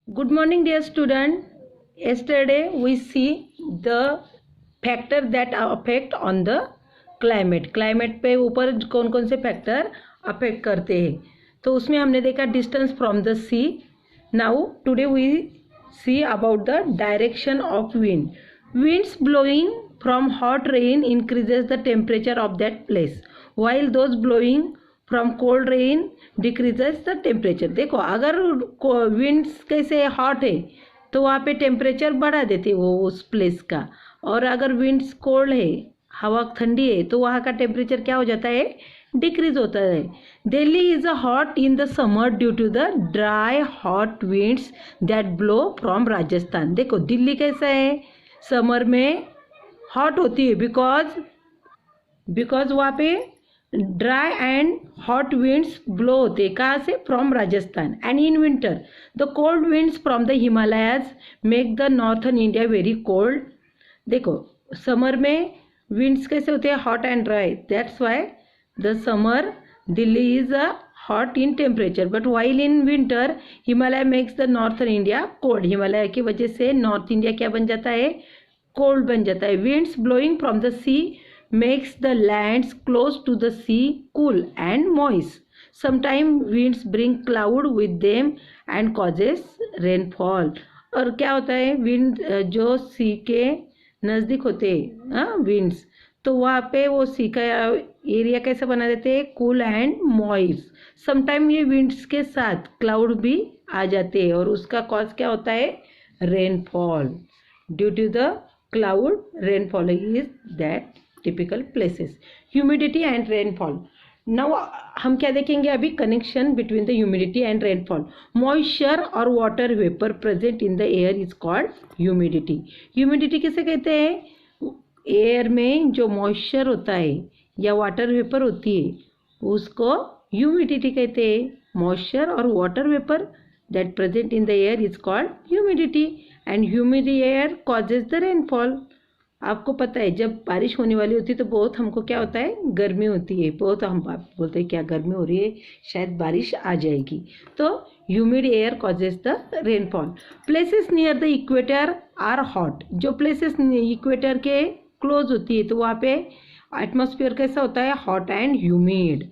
Good morning, dear student. Yesterday we see the factor that affect on the climate. Climate पे ऊपर कौन कौन से फैक्टर अफेक्ट करते हैं, तो उसमें हमने देखा distance from the sea. Now today we see about the direction of wind. Winds blowing from hot rain increases the temperature of that place, while those blowing from cold rain decreases the temperature. देखो अगर winds कैसे hot है तो वहाँ पे temperature बढ़ा देते वो उस प्लेस का, और अगर winds कोल्ड है, हवा ठंडी है, तो वहाँ का टेम्परेचर क्या हो जाता है, डिक्रीज होता है. Delhi is a hot in the summer due to the dry hot winds that blow from Rajasthan. देखो दिल्ली कैसा है, समर में हॉट होती है बिकॉज वहाँ पे dry and hot winds blow होते हैं. कहाँ से, from Rajasthan. And in winter the cold winds from the Himalayas make the northern India very cold. देखो समर में विंड्स कैसे होते हैं, hot and dry. That's why the summer Delhi is hot in temperature, but while in winter Himalaya makes the northern India cold. Himalaya की वजह से north India क्या बन जाता है, कोल्ड बन जाता है. winds blowing from the sea makes the lands close to the sea cool and moist. Sometimes winds bring cloud with them and causes rainfall. और क्या होता है, विंड जो सी के नज़दीक होते हैं विंड्स, तो वहाँ पे वो सी का एरिया कैसा बना देते हैं, कूल एंड मॉइस्ट. समटाइम ये विंड्स के साथ क्लाउड भी आ जाते हैं और उसका कॉज क्या होता है, rainfall. Due to the cloud rainfall is that typical places. Humidity and rainfall. Now हम क्या देखेंगे अभी, connection between the humidity and rainfall. Moisture और water vapour present in the air is called humidity. Humidity किसे कहते हैं, air में जो मॉइस्चर होता है या वाटर वेपर होती है उसको ह्यूमिडिटी कहते हैं. मॉइस्चर और water vapour that present in the air is called humidity. And humid air causes the rainfall. आपको पता है जब बारिश होने वाली होती है तो बहुत हमको क्या होता है, गर्मी होती है बहुत. हम बोलते हैं क्या गर्मी हो रही है, शायद बारिश आ जाएगी. तो humid air causes the rainfall. Places near the equator are hot. जो प्लेसेस इक्वेटर के क्लोज होती है तो वहाँ पे एटमॉस्फेयर कैसा होता है, hot and humid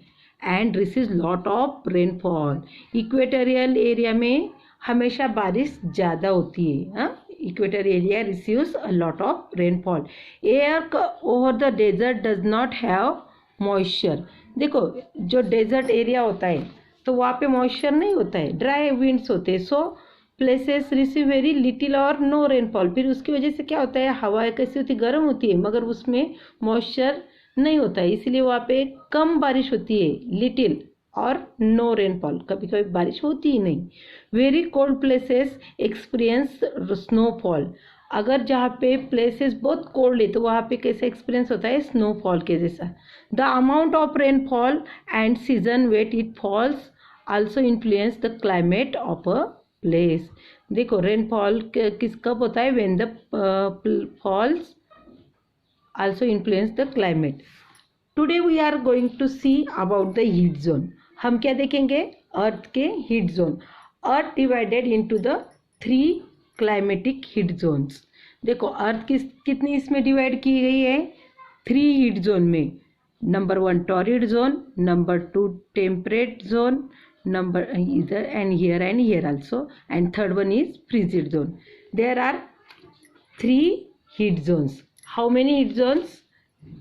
and receive lot of rainfall. Equatorial area में हमेशा बारिश ज़्यादा होती है. Equator area receives a lot of rainfall. Air over the desert does not have moisture. देखो जो डेजर्ट एरिया होता है तो वहाँ पे मॉइस्चर नहीं होता है, ड्राई विंड्स होते हैं. सो प्लेसेस रिसीव वेरी लिटिल और नो रेनफॉल. फिर उसकी वजह से क्या होता है, हवा कैसी होती है, गर्म होती है, मगर उसमें मॉइस्चर नहीं होता है, इसलिए वहाँ पे कम बारिश होती है, लिटिल और नो रेनफॉल. कभी कभी बारिश होती ही नहीं. Very cold places experience snowfall. अगर जहाँ पे प्लेसेस बहुत कोल्ड है तो वहाँ पे कैसे एक्सपीरियंस होता है, स्नोफॉल के जैसा. The amount of rainfall and season wet it falls also influence the climate of a place. देखो रेनफॉल किस कब होता है, when the falls also influence the climate. Today we are going to see about the heat zone. हम क्या देखेंगे, earth के heat zone. Earth divided into the 3 climatic heat zones. देखो अर्थ कितनी इसमें डिवाइड की गई है, 3 हीट जोन में. Number 1 torrid zone, number 2 temperate zone, number either and here also, and third one is frigid zone. There are 3 heat zones. How many heat zones,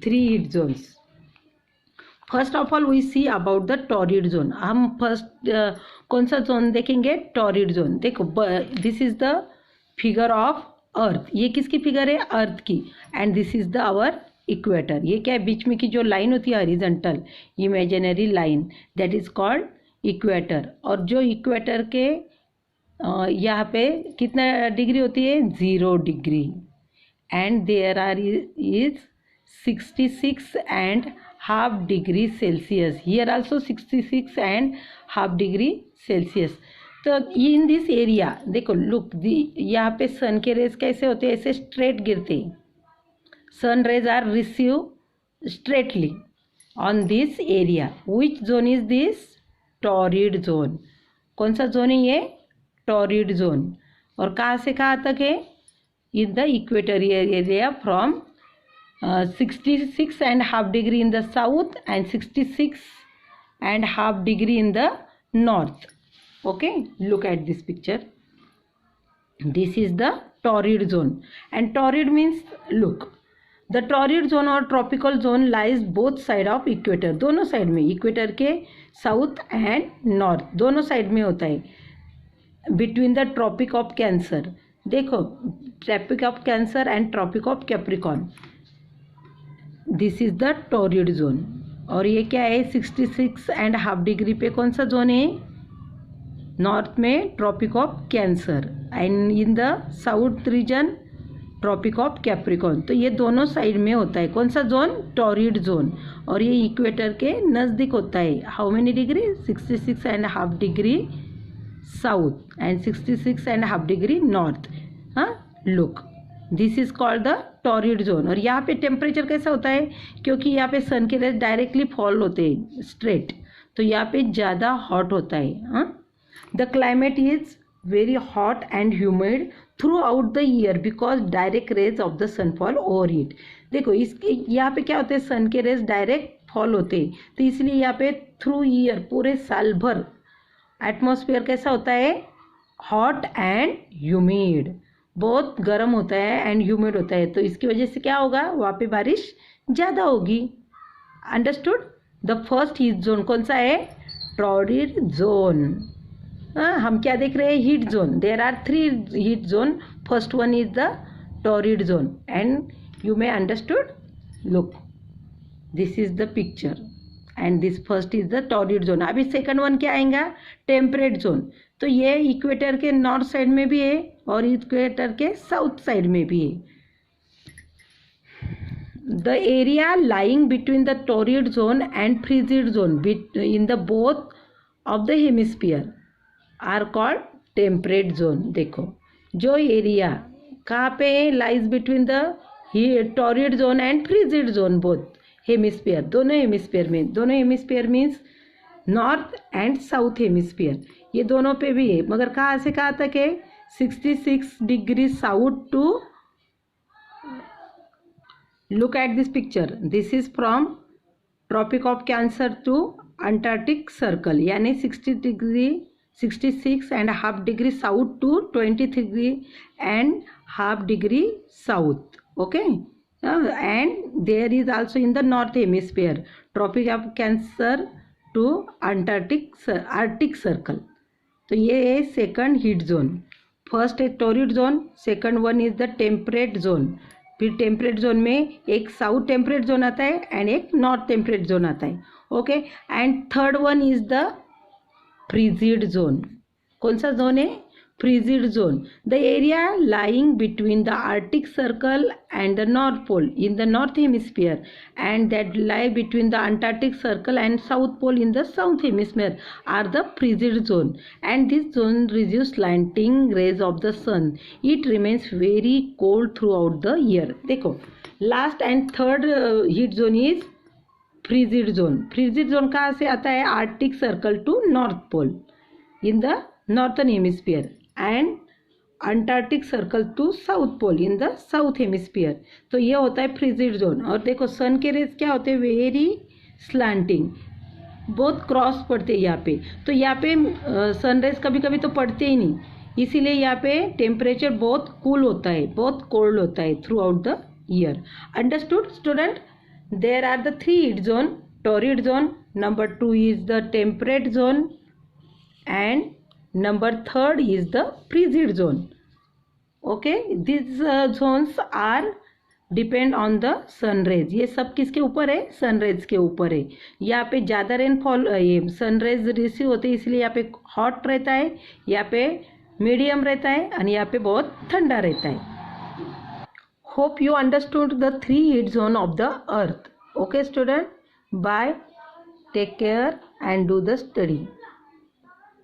3 heat zones. First of all we see about the torrid zone. हम first कौन सा zone देखेंगे, torrid zone. देखो this is the figure of earth. ये किसकी figure है, earth की. And this is the our equator. ये क्या है, बीच में की जो लाइन होती है horizontal imaginary line, that is called equator. और जो इक्वेटर के यहाँ पे कितना डिग्री होती है, 0 degree. And there are is 66.5 degree Celsius. Here also 66.5 degree Celsius. तो इन दिस एरिया देखो लुक यहाँ पे सन के रेज कैसे होते हैं, ऐसे स्ट्रेट गिरते हैं. Sun rays are receive straightly on this area. Which zone is this, torrid zone. कौन सा जोन है ये, टॉरिड जोन. और कहाँ से कहाँ तक है? In the equatorial area from 66.5 degree in the south and 66.5 degree in the north. Okay, look at this picture. This is the torrid zone, and torrid means, look, the torrid zone or tropical zone lies both side of equator. दोनों side में, equator के south and north दोनों side में होता है. Between the tropic of Cancer, देखो tropic of cancer and tropic of Capricorn. This is the torrid zone. और ये क्या है? 66.5 डिग्री पे कौन सा जोन है? नॉर्थ में tropic of cancer and in the south region tropic of Capricorn. तो ये दोनों साइड में होता है. कौन सा जोन? Torrid zone. और ये इक्वेटर के नज़दीक होता है. How many degree? 66.5 degree south and 66.5 degree north. हाँ, look, this is called the torrid zone. और यहाँ पे टेम्परेचर कैसा होता है? क्योंकि यहाँ पे सन के रेज डायरेक्टली फॉल होते हैं स्ट्रेट, तो यहाँ पे ज़्यादा हॉट होता है. हाँ, the climate is very hot and humid throughout the year because direct rays of the sun fall over it. देखो इसके यहाँ पे क्या होते हैं? सन के रेज डायरेक्ट फॉल होते हैं, तो इसलिए यहाँ पे थ्रू ईयर पूरे साल भर एटमॉस्फेयर कैसा होता है? Hot and humid. बहुत गर्म होता है एंड ह्यूमिड होता है, तो इसकी वजह से क्या होगा? वहाँ पे बारिश ज़्यादा होगी. Understood? The first heat zone कौन सा है? Torrid zone. हम क्या देख रहे हैं? Heat zone. There are 3 heat zone. First one is the torrid zone and you may understood. Look, this is the picture and this first is the torrid zone. अभी second one क्या आएगा? Temperate zone. तो ये equator के north side में भी है और इक्वेटर के साउथ साइड में भी है. The area lying between the torrid zone and frigid zone in the both of the hemisphere are called temperate zone. देखो जो एरिया कहाँ पे lies between the torrid zone and frigid zone, both hemisphere, दोनों hemisphere में. दोनों hemisphere means north and south hemisphere, ये दोनों पे भी है. मगर कहाँ से कहाँ तक है? 66 degree south to, look at this picture, this is from tropic of cancer to antarctic circle, यानी 66.5 degree south to 23.5 degree south. Okay, and there is also in the north hemisphere tropic of cancer to arctic circle. तो ये है second heat zone. First है torrid zone, second one is the temperate zone. फिर temperate zone में एक south temperate zone आता है and एक नॉर्थ टेम्परेट जोन आता है. Okay, and third one is the frigid zone. कौन सा जोन है? Frigid zone. The area lying between the arctic circle and the north pole in the north hemisphere and that lie between the antarctic circle and south pole in the south hemisphere are the frigid zone. And this zone reduce slanting rays of the sun. It remains very cold throughout the year. देखो last and third heat zone is frigid zone. Frigid zone कहाँ से आता है? Arctic circle to north pole in the northern hemisphere and antarctic circle to south pole in the south hemisphere. तो ये होता है frigid zone. और देखो सन के रेज क्या होते हैं? वेरी स्लैंटिंग, बहुत क्रॉस पड़ते हैं यहाँ पे. तो यहाँ पे सनराइज कभी कभी तो पड़ते ही नहीं, इसीलिए यहाँ पे टेम्परेचर बहुत कूल होता है, बहुत कोल्ड होता है throughout the year. Understood student? There are the 3 heat zone. Torrid zone, number 2 is the temperate zone and number 3rd is the frigid zone. Okay, these zones are depend on the sun rays. ये सब किसके ऊपर है? Sun rays के ऊपर है. यहाँ पे ज़्यादा रेनफॉल, ये सन रेज रिसीव होते हैं, इसलिए यहाँ पे हॉट रहता है, यहाँ पे मीडियम रहता है और यहाँ पे बहुत ठंडा रहता है. Hope you understood the 3 heat zone of the earth. Okay student, bye, take care and do the study.